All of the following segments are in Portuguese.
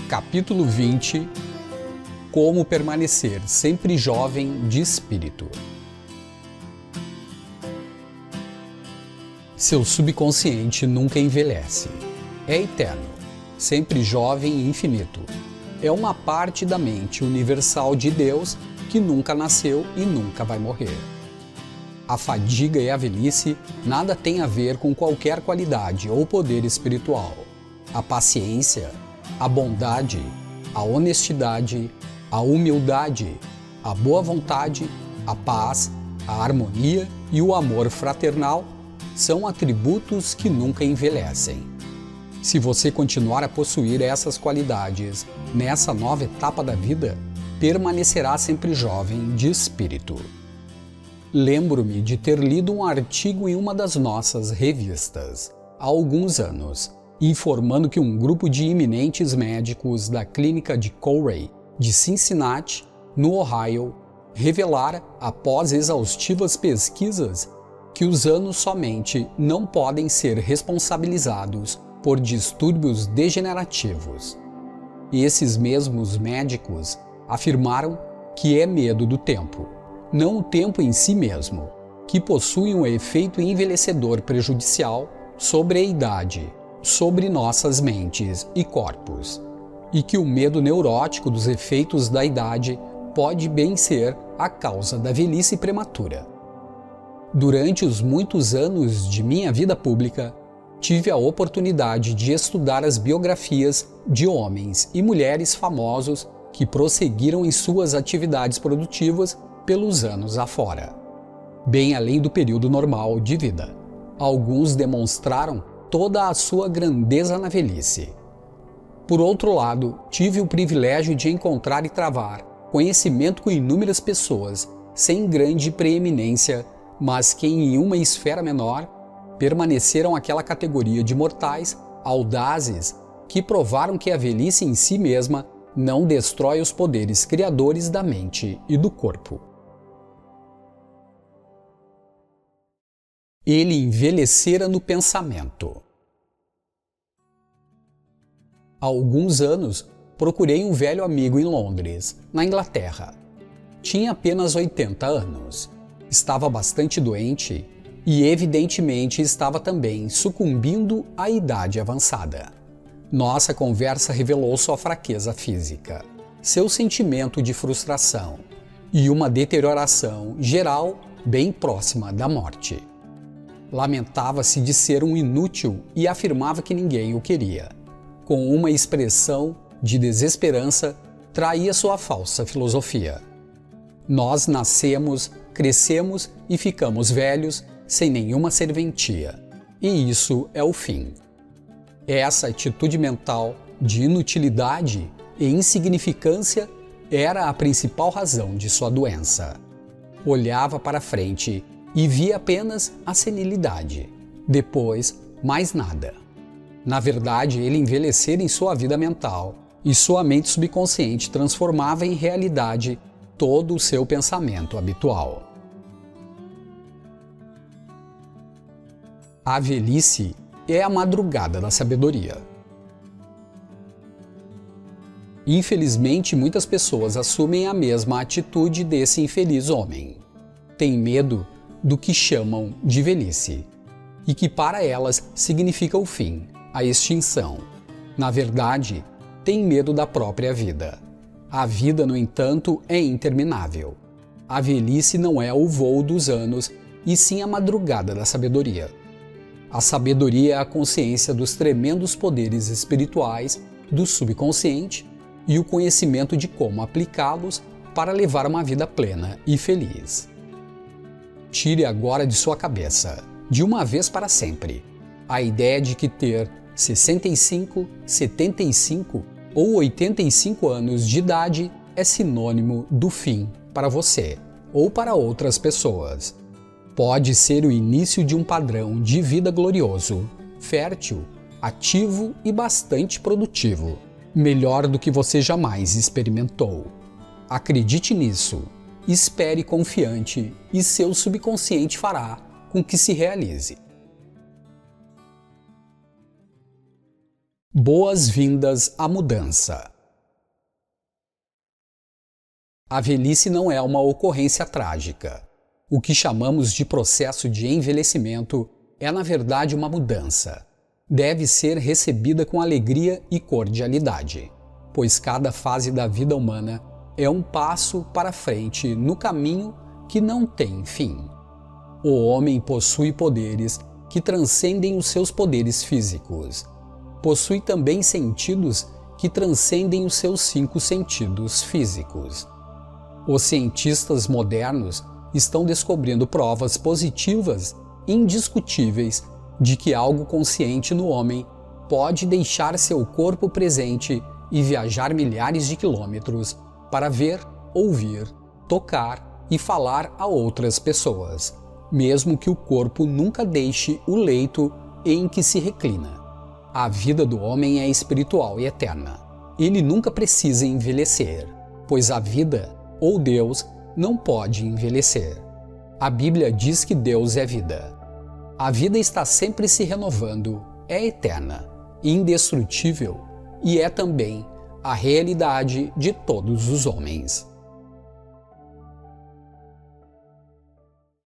Capítulo 20 – Como permanecer sempre jovem de espírito. Seu subconsciente nunca envelhece. É eterno, sempre jovem e infinito. É uma parte da mente universal de Deus que nunca nasceu e nunca vai morrer. A fadiga e a velhice nada têm a ver com qualquer qualidade ou poder espiritual. A paciência, a bondade, a honestidade, a humildade, a boa vontade, a paz, a harmonia e o amor fraternal são atributos que nunca envelhecem. Se você continuar a possuir essas qualidades nessa nova etapa da vida, permanecerá sempre jovem de espírito. Lembro-me de ter lido um artigo em uma das nossas revistas, há alguns anos, informando que um grupo de eminentes médicos da clínica de Corey, de Cincinnati, no Ohio, revelara, após exaustivas pesquisas, que os anos somente não podem ser responsabilizados por distúrbios degenerativos. E esses mesmos médicos afirmaram que é medo do tempo, não o tempo em si mesmo, que possui um efeito envelhecedor prejudicial sobre a idade, sobre nossas mentes e corpos, e que o medo neurótico dos efeitos da idade pode bem ser a causa da velhice prematura. Durante os muitos anos de minha vida pública, tive a oportunidade de estudar as biografias de homens e mulheres famosos que prosseguiram em suas atividades produtivas pelos anos afora, bem além do período normal de vida. Alguns demonstraram toda a sua grandeza na velhice. Por outro lado, tive o privilégio de encontrar e travar conhecimento com inúmeras pessoas sem grande preeminência, mas que em uma esfera menor permaneceram aquela categoria de mortais audazes que provaram que a velhice em si mesma não destrói os poderes criadores da mente e do corpo. Ele envelhecera no pensamento. Há alguns anos, procurei um velho amigo em Londres, na Inglaterra. Tinha apenas 80 anos. Estava bastante doente e, evidentemente, estava também sucumbindo à idade avançada. Nossa conversa revelou sua fraqueza física, seu sentimento de frustração e uma deterioração geral bem próxima da morte. Lamentava-se de ser um inútil e afirmava que ninguém o queria. Com uma expressão de desesperança, traía sua falsa filosofia. Nós nascemos, crescemos e ficamos velhos sem nenhuma serventia. E isso é o fim. Essa atitude mental de inutilidade e insignificância era a principal razão de sua doença. Olhava para frente e via apenas a senilidade. Depois, mais nada. Na verdade, ele envelhecera em sua vida mental e sua mente subconsciente transformava em realidade todo o seu pensamento habitual. A velhice é a madrugada da sabedoria. Infelizmente, muitas pessoas assumem a mesma atitude desse infeliz homem. Têm medo do que chamam de velhice, e que para elas significa o fim, a extinção. Na verdade, têm medo da própria vida. A vida, no entanto, é interminável. A velhice não é o voo dos anos, e sim a madrugada da sabedoria. A sabedoria é a consciência dos tremendos poderes espirituais do subconsciente e o conhecimento de como aplicá-los para levar uma vida plena e feliz. Tire agora de sua cabeça, de uma vez para sempre, a ideia de que ter 65, 75 ou 85 anos de idade é sinônimo do fim para você ou para outras pessoas. Pode ser o início de um padrão de vida glorioso, fértil, ativo e bastante produtivo, melhor do que você jamais experimentou. Acredite nisso, espere confiante e seu subconsciente fará com que se realize. Boas-vindas à mudança. A velhice não é uma ocorrência trágica. O que chamamos de processo de envelhecimento é, na verdade, uma mudança. Deve ser recebida com alegria e cordialidade, pois cada fase da vida humana é um passo para frente no caminho que não tem fim. O homem possui poderes que transcendem os seus poderes físicos. Possui também sentidos que transcendem os seus 5 sentidos físicos. Os cientistas modernos estão descobrindo provas positivas indiscutíveis de que algo consciente no homem pode deixar seu corpo presente e viajar milhares de quilômetros para ver, ouvir, tocar e falar a outras pessoas, mesmo que o corpo nunca deixe o leito em que se reclina. A vida do homem é espiritual e eterna. Ele nunca precisa envelhecer, pois a vida, ou Deus, não pode envelhecer. A Bíblia diz que Deus é vida. A vida está sempre se renovando, é eterna, indestrutível e é também a realidade de todos os homens.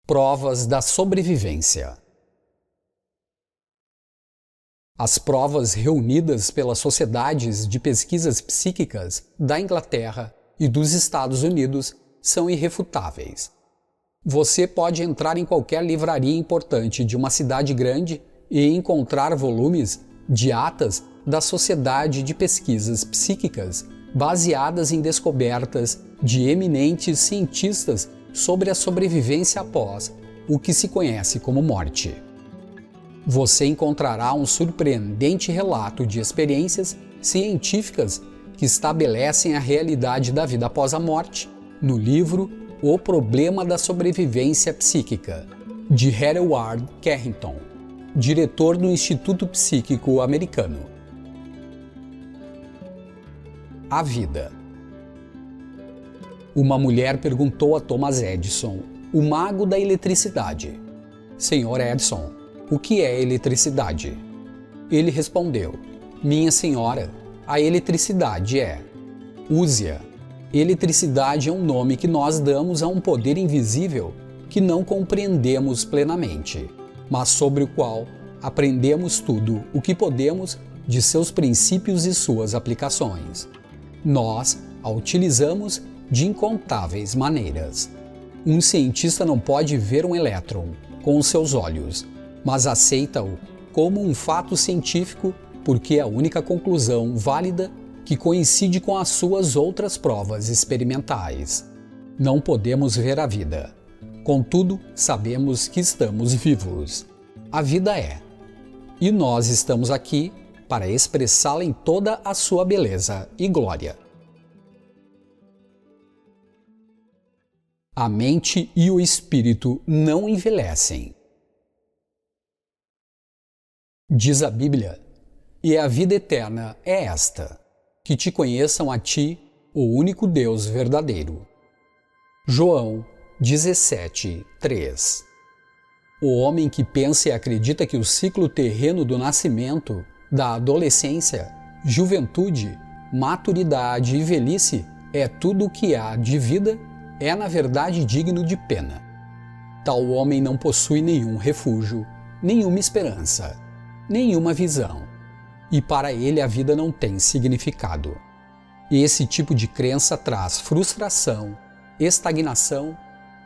Provas da sobrevivência. As provas reunidas pelas sociedades de pesquisas psíquicas da Inglaterra e dos Estados Unidos são irrefutáveis. Você pode entrar em qualquer livraria importante de uma cidade grande e encontrar volumes de atas da Sociedade de Pesquisas Psíquicas baseadas em descobertas de eminentes cientistas sobre a sobrevivência após o que se conhece como morte. Você encontrará um surpreendente relato de experiências científicas que estabelecem a realidade da vida após a morte no livro O Problema da Sobrevivência Psíquica, de Edward Carrington, diretor do Instituto Psíquico Americano. A vida. Uma mulher perguntou a Thomas Edison, o mago da eletricidade: Senhor Edison, o que é eletricidade? Ele respondeu: Minha senhora, a eletricidade é. Use-a. Eletricidade é um nome que nós damos a um poder invisível que não compreendemos plenamente, mas sobre o qual aprendemos tudo o que podemos de seus princípios e suas aplicações. Nós a utilizamos de incontáveis maneiras. Um cientista não pode ver um elétron com os seus olhos, mas aceita-o como um fato científico porque é a única conclusão válida que coincide com as suas outras provas experimentais. Não podemos ver a vida. Contudo, sabemos que estamos vivos. A vida é. E nós estamos aqui para expressá-la em toda a sua beleza e glória. A mente e o espírito não envelhecem. Diz a Bíblia: e a vida eterna é esta, que te conheçam a ti, o único Deus verdadeiro. João 17:3. O homem que pensa e acredita que o ciclo terreno do nascimento, da adolescência, juventude maturidade e velhice é tudo o que há de vida, é na verdade digno de pena. Tal homem não possui nenhum refúgio, nenhuma esperança, nenhuma visão, e para ele a vida não tem significado. Esse tipo de crença traz frustração, estagnação,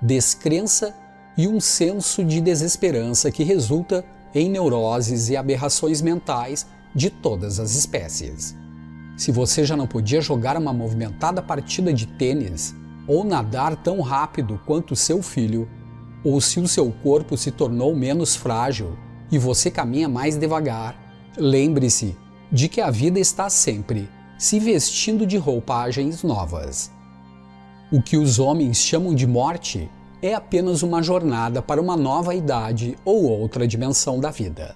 descrença e um senso de desesperança que resulta em neuroses e aberrações mentais de todas as espécies. Se você já não podia jogar uma movimentada partida de tênis ou nadar tão rápido quanto seu filho, ou se o seu corpo se tornou menos frágil e você caminha mais devagar, lembre-se de que a vida está sempre se vestindo de roupagens novas. O que os homens chamam de morte é apenas uma jornada para uma nova idade ou outra dimensão da vida.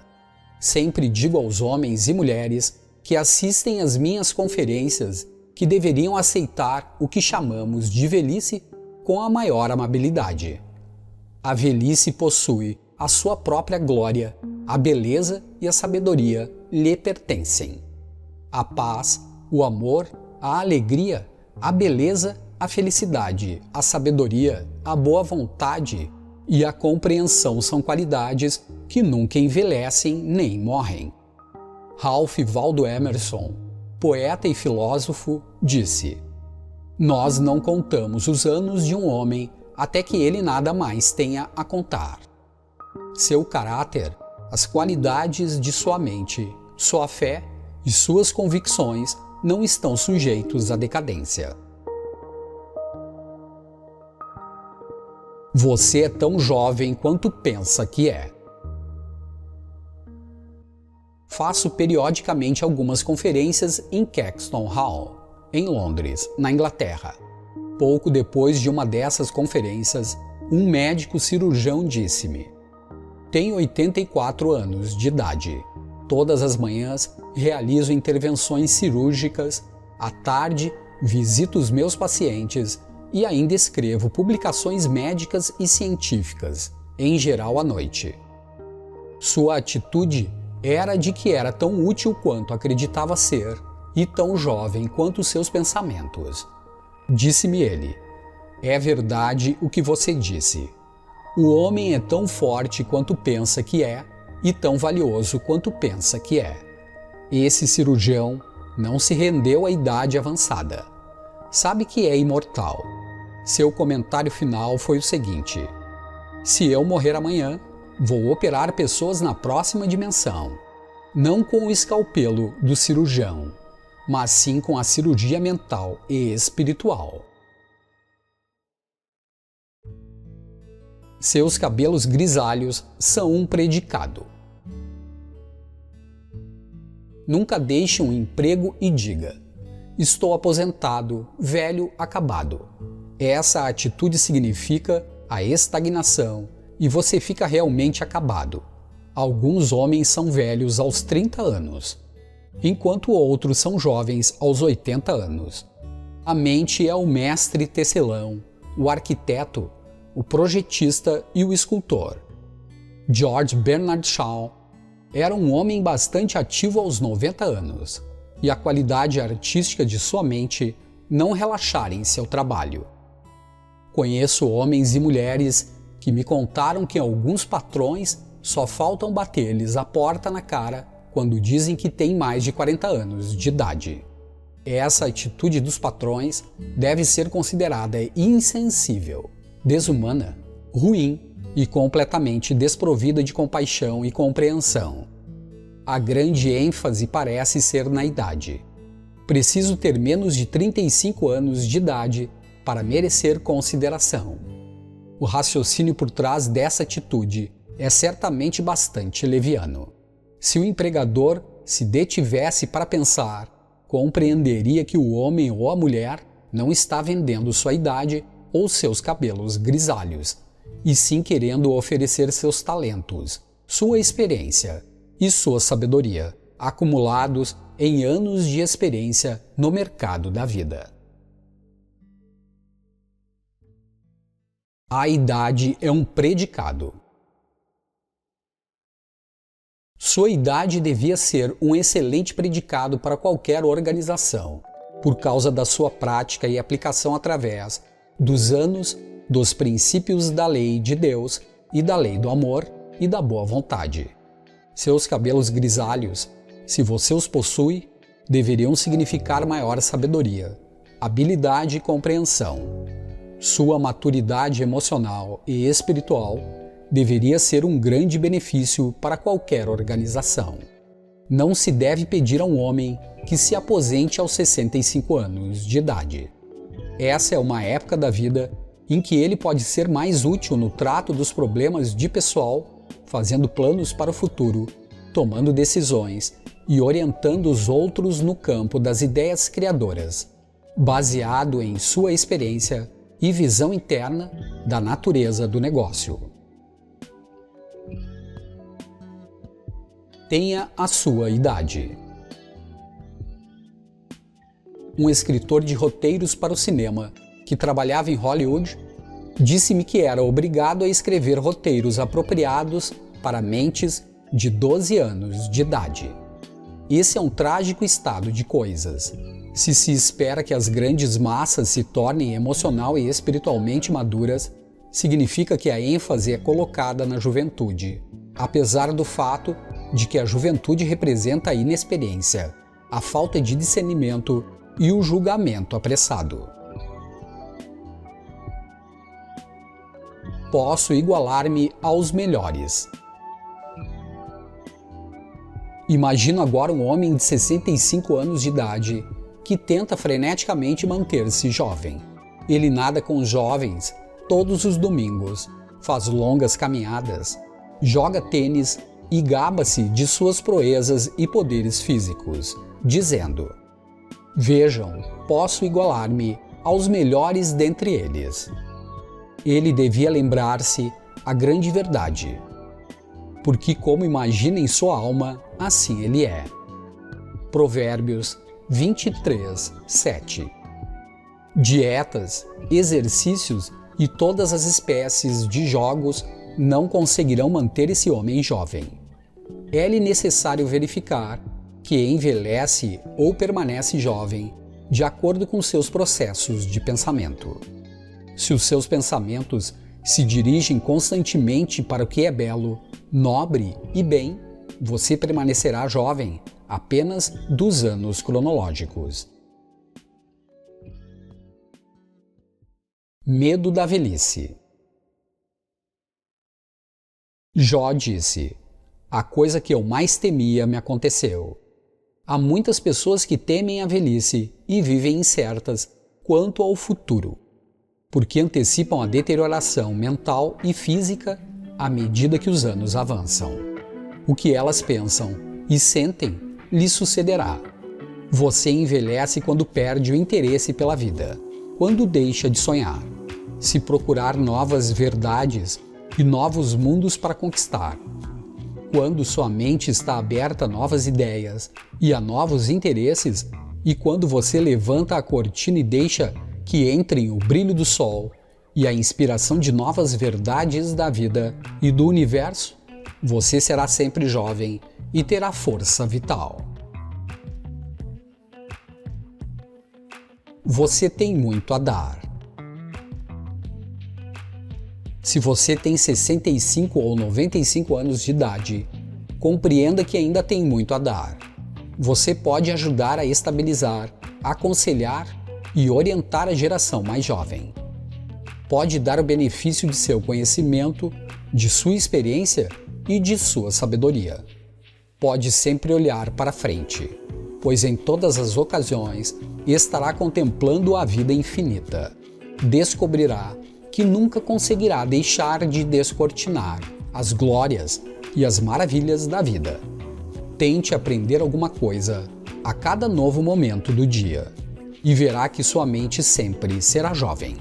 Sempre digo aos homens e mulheres que assistem às minhas conferências que deveriam aceitar o que chamamos de velhice com a maior amabilidade. A velhice possui a sua própria glória, a beleza e a sabedoria lhe pertencem. A paz, o amor, a alegria, a beleza, a felicidade, a sabedoria, a boa vontade e a compreensão são qualidades que nunca envelhecem nem morrem. Ralph Waldo Emerson, poeta e filósofo, disse: "Nós não contamos os anos de um homem até que ele nada mais tenha a contar. Seu caráter, as qualidades de sua mente, sua fé e suas convicções não estão sujeitos à decadência." Você é tão jovem quanto pensa que é. Faço periodicamente algumas conferências em Caxton Hall, em Londres, na Inglaterra. Pouco depois de uma dessas conferências, um médico cirurgião disse-me: "Tenho 84 anos de idade. Todas as manhãs realizo intervenções cirúrgicas, à tarde visito os meus pacientes e ainda escrevo publicações médicas e científicas, em geral à noite." Sua atitude era de que era tão útil quanto acreditava ser e tão jovem quanto seus pensamentos. Disse-me ele: "É verdade o que você disse. O homem é tão forte quanto pensa que é e tão valioso quanto pensa que é." Esse cirurgião não se rendeu à idade avançada. Sabe que é imortal. Seu comentário final foi o seguinte: "Se eu morrer amanhã, vou operar pessoas na próxima dimensão, não com o escalpelo do cirurgião, mas sim com a cirurgia mental e espiritual." Seus cabelos grisalhos são um predicado. Nunca deixe um emprego e diga: "Estou aposentado, velho, acabado." Essa atitude significa a estagnação e você fica realmente acabado. Alguns homens são velhos aos 30 anos, enquanto outros são jovens aos 80 anos. A mente é o mestre tecelão, o arquiteto, o projetista e o escultor. George Bernard Shaw era um homem bastante ativo aos 90 anos, e a qualidade artística de sua mente não relaxara em seu trabalho. Conheço homens e mulheres que me contaram que alguns patrões só faltam bater-lhes a porta na cara quando dizem que têm mais de 40 anos de idade. Essa atitude dos patrões deve ser considerada insensível, desumana, ruim e completamente desprovida de compaixão e compreensão. A grande ênfase parece ser na idade. Preciso ter menos de 35 anos de idade para merecer consideração. O raciocínio por trás dessa atitude é certamente bastante leviano. Se o empregador se detivesse para pensar, compreenderia que o homem ou a mulher não está vendendo sua idade ou seus cabelos grisalhos, e sim querendo oferecer seus talentos, sua experiência e sua sabedoria, acumulados em anos de experiência no mercado da vida. A idade é um predicado. Sua idade devia ser um excelente predicado para qualquer organização. por causa da sua prática e aplicação através dos anos dos princípios da lei de Deus e da lei do amor e da boa vontade. Seus cabelos grisalhos, se você os possui, deveriam significar maior sabedoria, habilidade e compreensão. Sua maturidade emocional e espiritual deveria ser um grande benefício para qualquer organização. Não se deve pedir a um homem que se aposente aos 65 anos de idade. Essa é uma época da vida em que ele pode ser mais útil no trato dos problemas de pessoal, fazendo planos para o futuro, tomando decisões e orientando os outros no campo das ideias criadoras, baseado em sua experiência e visão interna da natureza do negócio. Tenha a sua idade. Um escritor de roteiros para o cinema que trabalhava em Hollywood disse-me que era obrigado a escrever roteiros apropriados para mentes de 12 anos de idade. Esse é um trágico estado de coisas. Se espera que as grandes massas se tornem emocional e espiritualmente maduras, significa que a ênfase é colocada na juventude, apesar do fato de que a juventude representa a inexperiência, a falta de discernimento e o julgamento apressado. Posso igualar-me aos melhores. Imagino agora um homem de 65 anos de idade que tenta freneticamente manter-se jovem. Ele nada com os jovens todos os domingos, faz longas caminhadas, joga tênis e gaba-se de suas proezas e poderes físicos, dizendo: "Vejam, posso igualar-me aos melhores dentre eles." Ele devia lembrar-se a grande verdade, porque como imagina em sua alma, assim ele é. Provérbios 23:7. Dietas, exercícios e todas as espécies de jogos não conseguirão manter esse homem jovem. É-lhe necessário verificar que envelhece ou permanece jovem de acordo com seus processos de pensamento. Se os seus pensamentos se dirigem constantemente para o que é belo, nobre e bem, você permanecerá jovem apenas dos anos cronológicos. Medo da velhice. Jó disse: "A coisa que eu mais temia me aconteceu." Há muitas pessoas que temem a velhice e vivem incertas quanto ao futuro, porque antecipam a deterioração mental e física à medida que os anos avançam. O que elas pensam e sentem lhe sucederá. Você envelhece quando perde o interesse pela vida, quando deixa de sonhar, se procurar novas verdades e novos mundos para conquistar, quando sua mente está aberta a novas ideias e a novos interesses, e quando você levanta a cortina e deixa que entrem o brilho do sol e a inspiração de novas verdades da vida e do universo, você será sempre jovem e terá força vital. Você tem muito a dar. Se você tem 65 ou 95 anos de idade, compreenda que ainda tem muito a dar. Você pode ajudar a estabilizar, aconselhar e orientar a geração mais jovem. Pode dar o benefício de seu conhecimento, de sua experiência e de sua sabedoria. Pode sempre olhar para frente, pois em todas as ocasiões estará contemplando a vida infinita. Descobrirá que nunca conseguirá deixar de descortinar as glórias e as maravilhas da vida. Tente aprender alguma coisa a cada novo momento do dia e verá que sua mente sempre será jovem.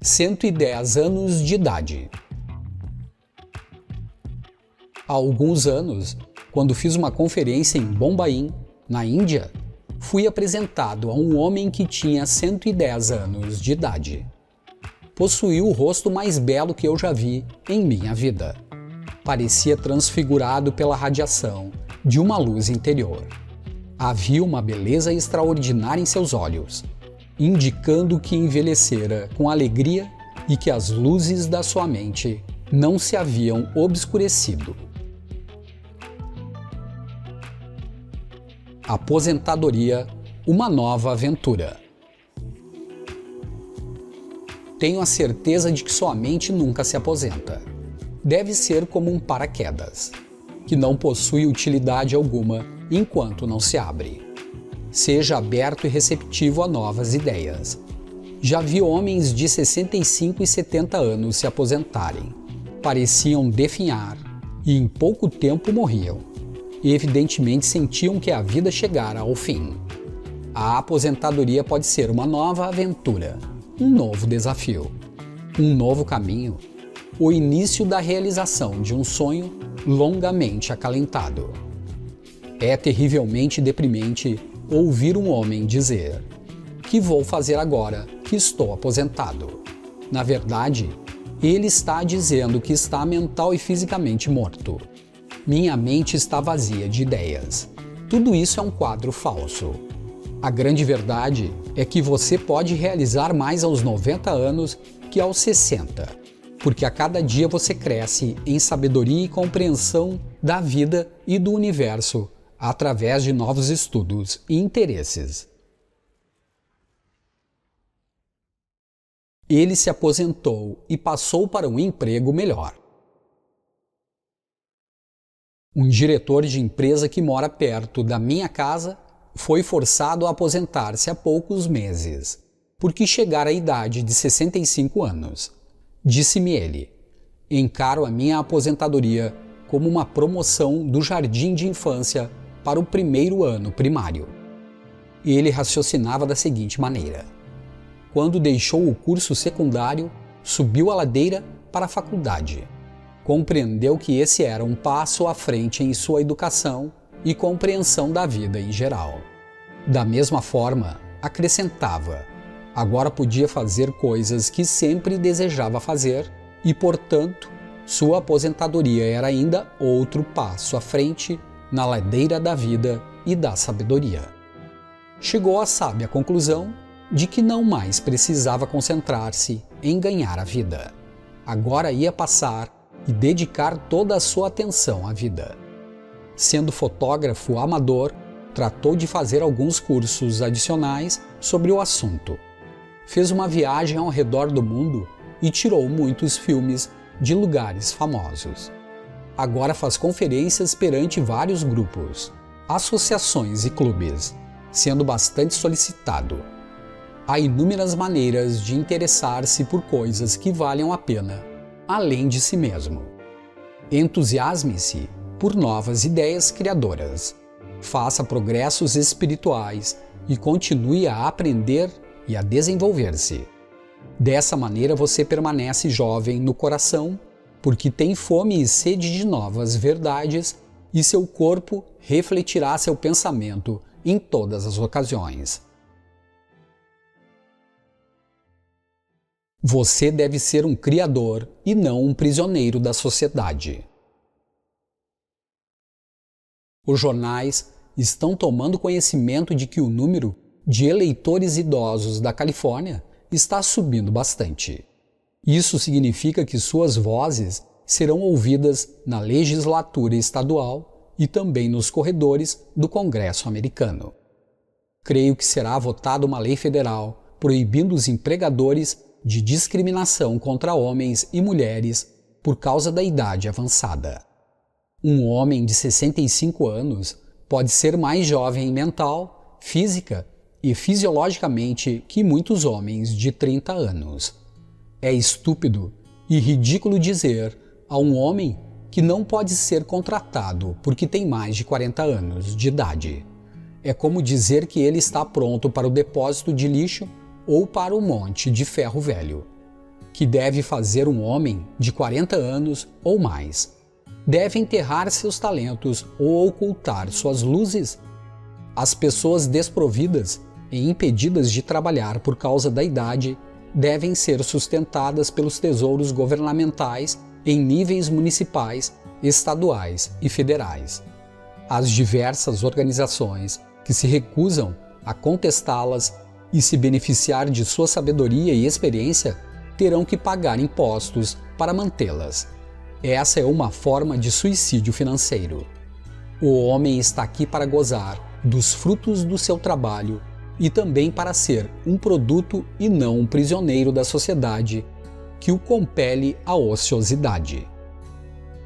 110 anos de idade. Há alguns anos, quando fiz uma conferência em Bombaim, na Índia, fui apresentado a um homem que tinha 110 anos de idade. Possuía o rosto mais belo que eu já vi em minha vida. Parecia transfigurado pela radiação de uma luz interior. Havia uma beleza extraordinária em seus olhos, indicando que envelhecera com alegria e que as luzes da sua mente não se haviam obscurecido. Aposentadoria, uma nova aventura. Tenho a certeza de que sua mente nunca se aposenta. Deve ser como um paraquedas, que não possui utilidade alguma enquanto não se abre. Seja aberto e receptivo a novas ideias. Já vi homens de 65 e 70 anos se aposentarem. Pareciam definhar e em pouco tempo morriam. E evidentemente sentiam que a vida chegara ao fim. A aposentadoria pode ser uma nova aventura, um novo desafio, um novo caminho, o início da realização de um sonho longamente acalentado. É terrivelmente deprimente ouvir um homem dizer: "Que vou fazer agora que estou aposentado?" Na verdade, ele está dizendo que está mental e fisicamente morto. Minha mente está vazia de ideias. Tudo isso é um quadro falso. A grande verdade é que você pode realizar mais aos 90 anos que aos 60, porque a cada dia você cresce em sabedoria e compreensão da vida e do universo através de novos estudos e interesses. Ele se aposentou e passou para um emprego melhor. Um diretor de empresa que mora perto da minha casa foi forçado a aposentar-se há poucos meses, porque chegara à idade de 65 anos. Disse-me ele: "Encaro a minha aposentadoria como uma promoção do jardim de infância para o primeiro ano primário." E ele raciocinava da seguinte maneira: quando deixou o curso secundário, subiu a ladeira para a faculdade. Compreendeu que esse era um passo à frente em sua educação e compreensão da vida em geral. Da mesma forma, acrescentava, agora podia fazer coisas que sempre desejava fazer e, portanto, sua aposentadoria era ainda outro passo à frente na ladeira da vida e da sabedoria. Chegou à sábia conclusão de que não mais precisava concentrar-se em ganhar a vida. Agora ia passar e dedicar toda a sua atenção à vida. Sendo fotógrafo amador, tratou de fazer alguns cursos adicionais sobre o assunto. Fez uma viagem ao redor do mundo e tirou muitos filmes de lugares famosos. Agora faz conferências perante vários grupos, associações e clubes, sendo bastante solicitado. Há inúmeras maneiras de interessar-se por coisas que valham a pena, além de si mesmo. Entusiasme-se por novas ideias criadoras. Faça progressos espirituais e continue a aprender e a desenvolver-se. Dessa maneira você permanece jovem no coração, porque tem fome e sede de novas verdades e seu corpo refletirá seu pensamento em todas as ocasiões. Você deve ser um criador e não um prisioneiro da sociedade. Os jornais estão tomando conhecimento de que o número de eleitores idosos da Califórnia está subindo bastante. Isso significa que suas vozes serão ouvidas na legislatura estadual e também nos corredores do Congresso americano. Creio que será votada uma lei federal proibindo os empregadores de discriminação contra homens e mulheres por causa da idade avançada. Um homem de 65 anos pode ser mais jovem mental, física e fisiologicamente que muitos homens de 30 anos. É estúpido e ridículo dizer a um homem que não pode ser contratado porque tem mais de 40 anos de idade. É como dizer que ele está pronto para o depósito de lixo ou para o monte de ferro velho. Que deve fazer um homem de 40 anos ou mais? Deve enterrar seus talentos ou ocultar suas luzes? As pessoas desprovidas e impedidas de trabalhar por causa da idade devem ser sustentadas pelos tesouros governamentais em níveis municipais, estaduais e federais. As diversas organizações que se recusam a contestá-las e se beneficiar de sua sabedoria e experiência terão que pagar impostos para mantê-las. Essa é uma forma de suicídio financeiro. O homem está aqui para gozar dos frutos do seu trabalho e também para ser um produto e não um prisioneiro da sociedade que o compele à ociosidade.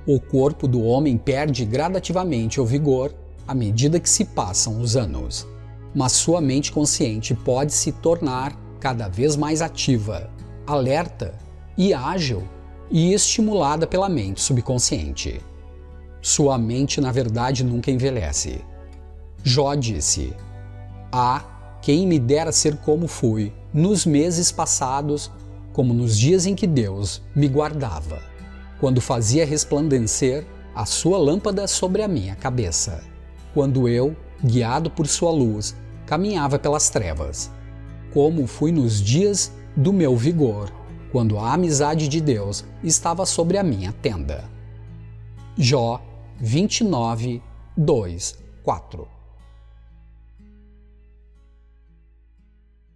O corpo do homem perde gradativamente o vigor à medida que se passam os anos, mas sua mente consciente pode se tornar cada vez mais ativa, alerta e ágil e estimulada pela mente subconsciente. Sua mente, na verdade, nunca envelhece. Jó disse: "Ah, quem me dera ser como fui nos meses passados, como nos dias em que Deus me guardava, quando fazia resplandecer a sua lâmpada sobre a minha cabeça, quando eu, guiado por sua luz, caminhava pelas trevas. Como fui nos dias do meu vigor, quando a amizade de Deus estava sobre a minha tenda." Jó 29, 2, 4.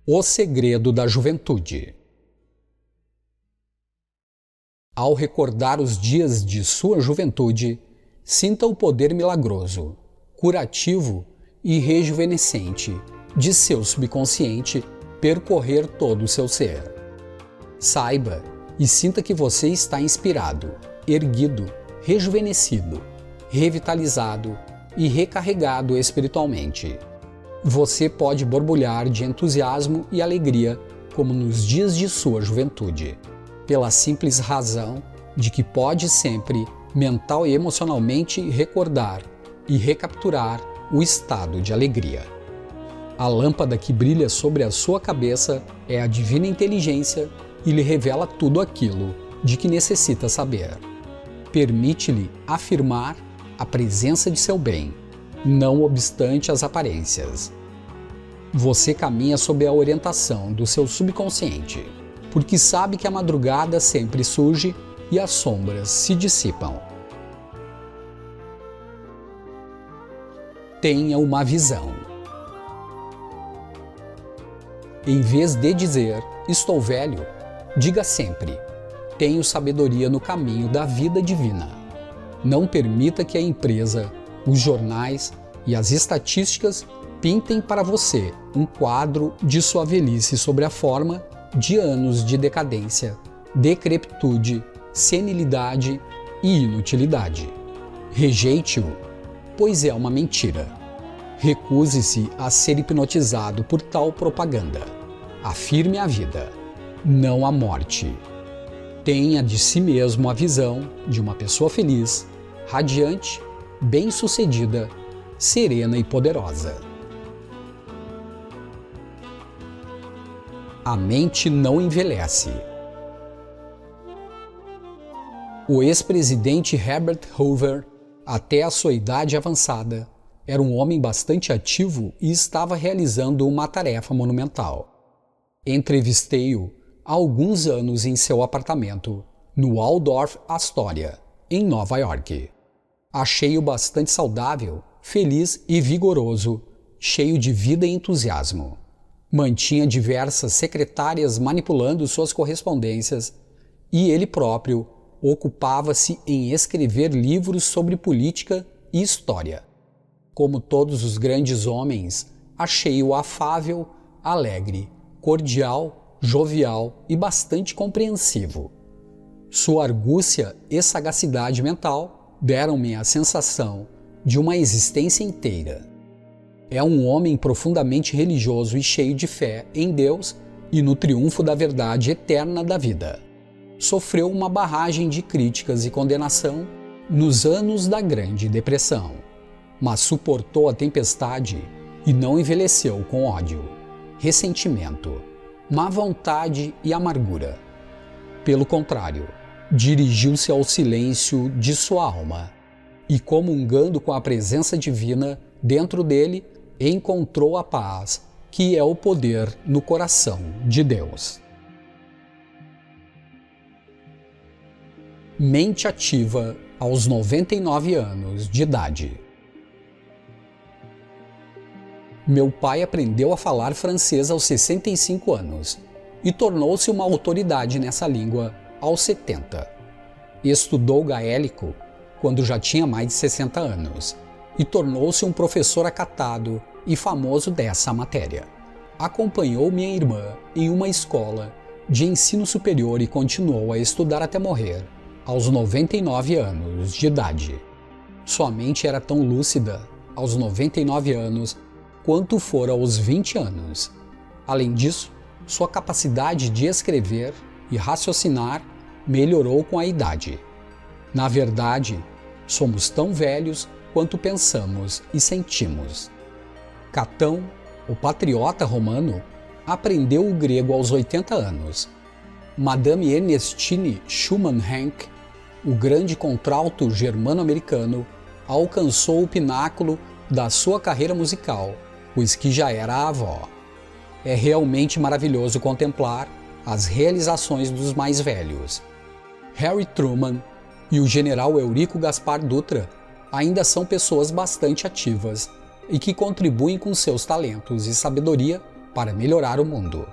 O segredo da juventude. Ao recordar os dias de sua juventude, sinta o poder milagroso, curativo e rejuvenescente de seu subconsciente percorrer todo o seu ser. Saiba e sinta que você está inspirado, erguido, rejuvenescido, revitalizado e recarregado espiritualmente. Você pode borbulhar de entusiasmo e alegria como nos dias de sua juventude, pela simples razão de que pode sempre, mental e emocionalmente, recordar e recapturar o estado de alegria. A lâmpada que brilha sobre a sua cabeça é a divina inteligência e lhe revela tudo aquilo de que necessita saber. Permite-lhe afirmar a presença de seu bem, não obstante as aparências. Você caminha sob a orientação do seu subconsciente, porque sabe que a madrugada sempre surge e as sombras se dissipam. Tenha uma visão. Em vez de dizer, estou velho, diga sempre, tenho sabedoria no caminho da vida divina. Não permita que a empresa, os jornais e as estatísticas pintem para você um quadro de sua velhice sobre a forma de anos de decadência, decrepitude, senilidade e inutilidade. Rejeite-o, pois é uma mentira. Recuse-se a ser hipnotizado por tal propaganda. Afirme a vida, não a morte. Tenha de si mesmo a visão de uma pessoa feliz, radiante, bem-sucedida, serena e poderosa. A mente não envelhece. O ex-presidente Herbert Hoover, até a sua idade avançada, era um homem bastante ativo e estava realizando uma tarefa monumental. Entrevistei-o há alguns anos em seu apartamento, no Waldorf Astoria, em Nova York. Achei-o bastante saudável, feliz e vigoroso, cheio de vida e entusiasmo. Mantinha diversas secretárias manipulando suas correspondências e ele próprio ocupava-se em escrever livros sobre política e história. Como todos os grandes homens, achei-o afável, alegre, cordial, jovial e bastante compreensivo. Sua argúcia e sagacidade mental deram-me a sensação de uma existência inteira. É um homem profundamente religioso e cheio de fé em Deus e no triunfo da verdade eterna da vida. Sofreu uma barragem de críticas e condenação nos anos da Grande Depressão, mas suportou a tempestade e não envelheceu com ódio, ressentimento, má vontade e amargura. Pelo contrário, dirigiu-se ao silêncio de sua alma e, comungando com a presença divina dentro dele, encontrou a paz, que é o poder no coração de Deus. Mente ativa aos 99 anos de idade. Meu pai aprendeu a falar francês aos 65 anos e tornou-se uma autoridade nessa língua aos 70. Estudou gaélico quando já tinha mais de 60 anos e tornou-se um professor acatado e famoso dessa matéria. Acompanhou minha irmã em uma escola de ensino superior e continuou a estudar até morrer, aos 99 anos de idade. Sua mente era tão lúcida aos 99 anos quanto fora aos 20 anos. Além disso, sua capacidade de escrever e raciocinar melhorou com a idade. Na verdade, somos tão velhos quanto pensamos e sentimos. Catão, o patriota romano, aprendeu o grego aos 80 anos. Madame Ernestine Schumann-Heink, o grande contralto germano-americano, alcançou o pináculo da sua carreira musical, pois que já era avó. É realmente maravilhoso contemplar as realizações dos mais velhos. Harry Truman e o general Eurico Gaspar Dutra ainda são pessoas bastante ativas e que contribuem com seus talentos e sabedoria para melhorar o mundo.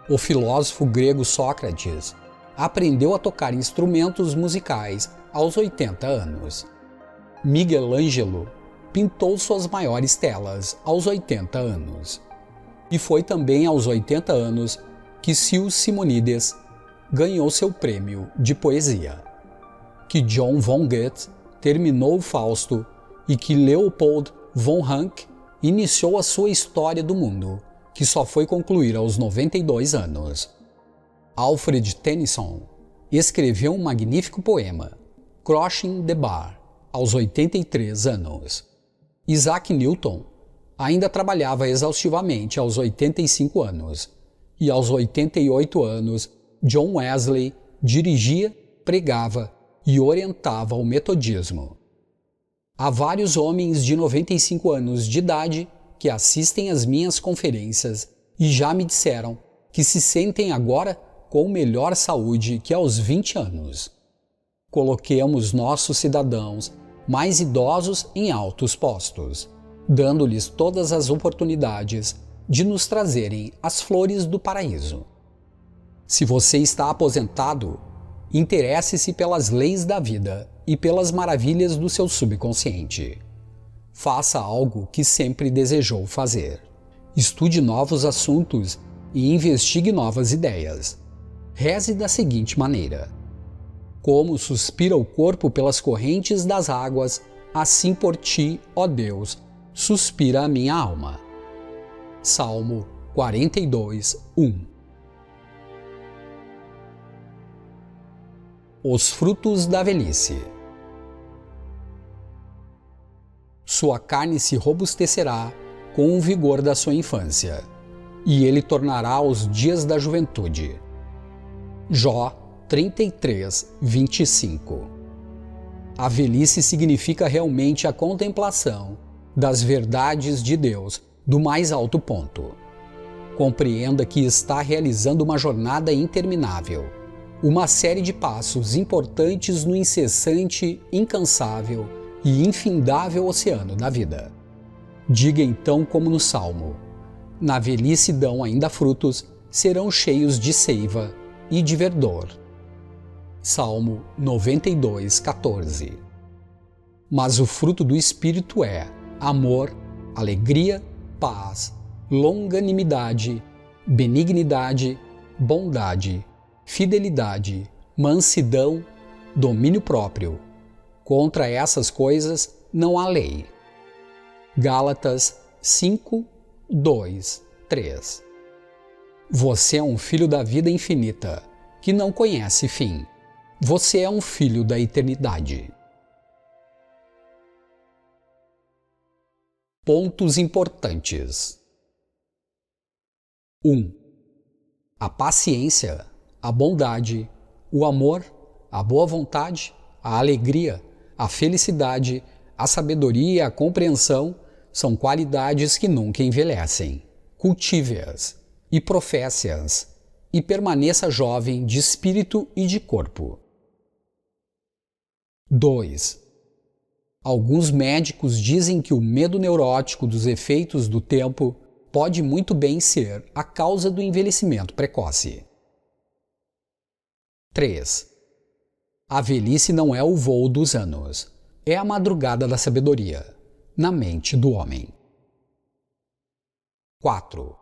O filósofo grego Sócrates aprendeu a tocar instrumentos musicais aos 80 anos. Miguel Ângelo pintou suas maiores telas aos 80 anos. E foi também aos 80 anos que Gilles Simonides ganhou seu prêmio de poesia, que John von Goethe terminou o Fausto e que Leopold von Ranke iniciou a sua história do mundo, que só foi concluir aos 92 anos. Alfred Tennyson escreveu um magnífico poema, Crossing the Bar, aos 83 anos. Isaac Newton ainda trabalhava exaustivamente aos 85 anos, e aos 88 anos, John Wesley dirigia, pregava e orientava o metodismo. Há vários homens de 95 anos de idade que assistem às minhas conferências e já me disseram que se sentem agora com melhor saúde que aos 20 anos. Coloquemos nossos cidadãos mais idosos em altos postos, dando-lhes todas as oportunidades de nos trazerem as flores do paraíso. Se você está aposentado, interesse-se pelas leis da vida e pelas maravilhas do seu subconsciente. Faça algo que sempre desejou fazer. Estude novos assuntos e investigue novas ideias. Reze da seguinte maneira: como suspira o corpo pelas correntes das águas, assim por ti, ó Deus, suspira a minha alma. Salmo 42, 1. Os frutos da velhice. Sua carne se robustecerá com o vigor da sua infância, e ele tornará os dias da juventude. Jó 33, 25. A velhice significa realmente a contemplação das verdades de Deus do mais alto ponto. Compreenda que está realizando uma jornada interminável, uma série de passos importantes no incessante, incansável e infindável oceano da vida. Diga então como no Salmo: na velhice dão ainda frutos, serão cheios de seiva e de verdor. Salmo 92, 14. Mas o fruto do Espírito é amor, alegria, paz, longanimidade, benignidade, bondade, fidelidade, mansidão, domínio próprio. Contra essas coisas não há lei. Gálatas 5, 2, 3. Você é um filho da vida infinita, que não conhece fim. Você é um filho da eternidade. Pontos importantes. 1. A paciência, a bondade, o amor, a boa vontade, a alegria, a felicidade, a sabedoria e a compreensão são qualidades que nunca envelhecem. Cultive-as e professe-as e permaneça jovem de espírito e de corpo. 2. Alguns médicos dizem que o medo neurótico dos efeitos do tempo pode muito bem ser a causa do envelhecimento precoce. 3. A velhice não é o voo dos anos, é a madrugada da sabedoria, na mente do homem. 4.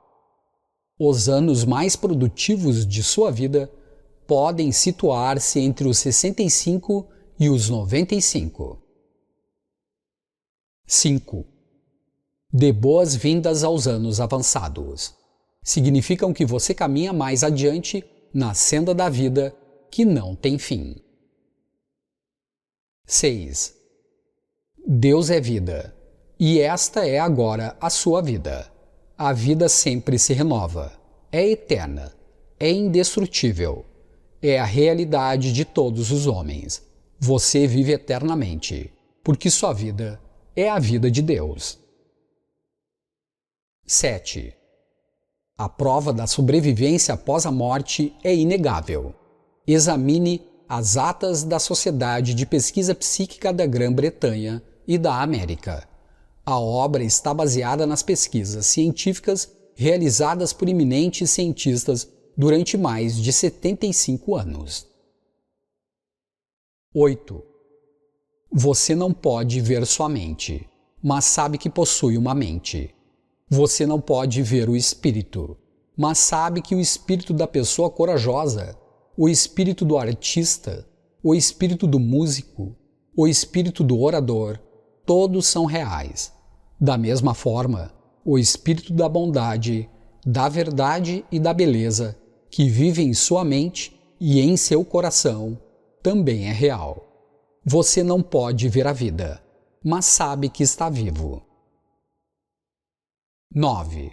Os anos mais produtivos de sua vida podem situar-se entre os 65 e os 95. 5. Dê boas-vindas aos anos avançados. Significam que você caminha mais adiante na senda da vida que não tem fim. 6. Deus é vida, e esta é agora a sua vida. A vida sempre se renova, é eterna, é indestrutível, é a realidade de todos os homens. Você vive eternamente, porque sua vida é a vida de Deus. 7. A prova da sobrevivência após a morte é inegável. Examine as atas da Sociedade de Pesquisa Psíquica da Grã-Bretanha e da América. A obra está baseada nas pesquisas científicas realizadas por eminentes cientistas durante mais de 75 anos. 8. Você não pode ver sua mente, mas sabe que possui uma mente. Você não pode ver o espírito, mas sabe que o espírito da pessoa corajosa, o espírito do artista, o espírito do músico, o espírito do orador, todos são reais. Da mesma forma, o espírito da bondade, da verdade e da beleza, que vive em sua mente e em seu coração, também é real. Você não pode ver a vida, mas sabe que está vivo. 9.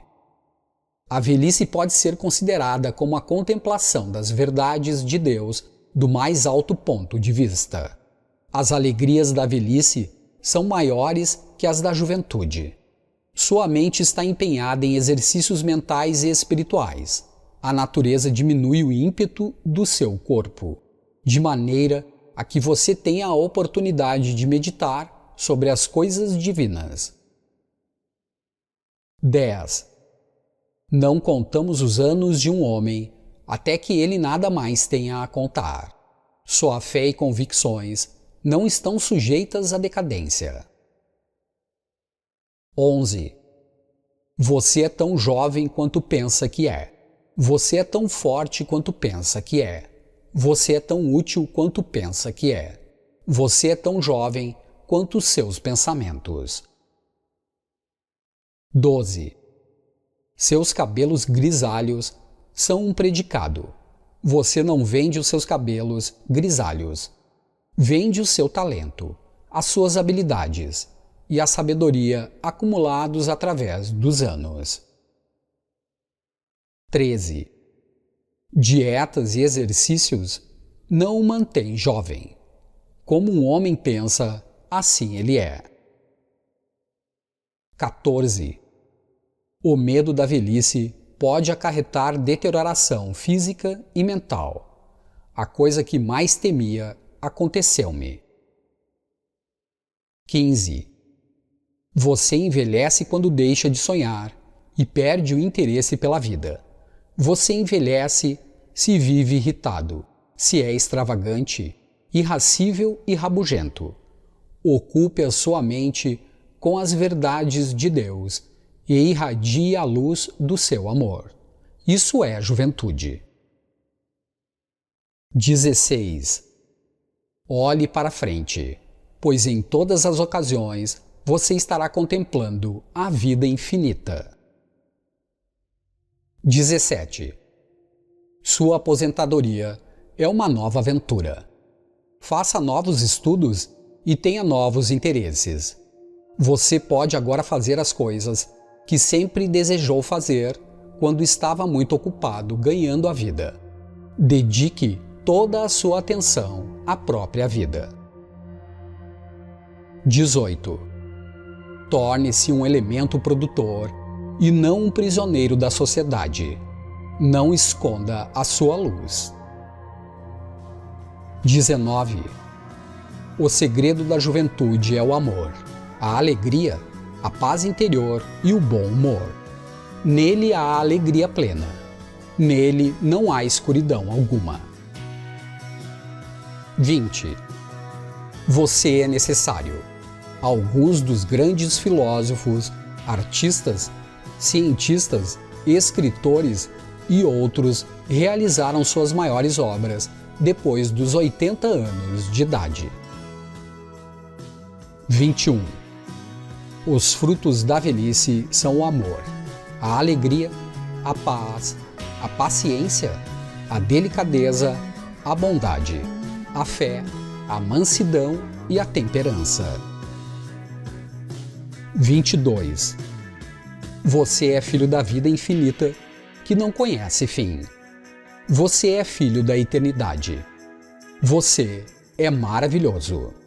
A velhice pode ser considerada como a contemplação das verdades de Deus do mais alto ponto de vista. As alegrias da velhice são maiores que as da juventude. Sua mente está empenhada em exercícios mentais e espirituais. A natureza diminui o ímpeto do seu corpo, de maneira a que você tenha a oportunidade de meditar sobre as coisas divinas. 10. Não contamos os anos de um homem até que ele nada mais tenha a contar. Sua fé e convicções não estão sujeitas à decadência. 11. Você é tão jovem quanto pensa que é. Você é tão forte quanto pensa que é. Você é tão útil quanto pensa que é. Você é tão jovem quanto os seus pensamentos. 12. Seus cabelos grisalhos são um predicado. Você não vende os seus cabelos grisalhos. Vende o seu talento, as suas habilidades e a sabedoria acumulados através dos anos. 13. Dietas e exercícios não o mantêm jovem. Como um homem pensa, assim ele é. 14. O medo da velhice pode acarretar deterioração física e mental. A coisa que mais temia aconteceu-me. 15. Você envelhece quando deixa de sonhar e perde o interesse pela vida. Você envelhece se vive irritado, se é extravagante, irascível e rabugento. Ocupe a sua mente com as verdades de Deus e irradie a luz do seu amor. Isso é a juventude. 16. Olhe para frente, pois em todas as ocasiões você estará contemplando a vida infinita. 17. Sua aposentadoria é uma nova aventura. Faça novos estudos e tenha novos interesses. Você pode agora fazer as coisas que sempre desejou fazer quando estava muito ocupado ganhando a vida. Dedique toda a sua atenção à própria vida. 18. Torne-se um elemento produtor e não um prisioneiro da sociedade. Não esconda a sua luz. 19. O segredo da juventude é o amor, a alegria, a paz interior e o bom humor. Nele há alegria plena. Nele não há escuridão alguma. 20. Você é necessário. Alguns dos grandes filósofos, artistas, cientistas, escritores e outros realizaram suas maiores obras depois dos 80 anos de idade. 21. Os frutos da velhice são o amor, a alegria, a paz, a paciência, a delicadeza, a bondade, a fé, a mansidão e a temperança. 22. Você é filho da vida infinita, que não conhece fim. Você é filho da eternidade. Você é maravilhoso.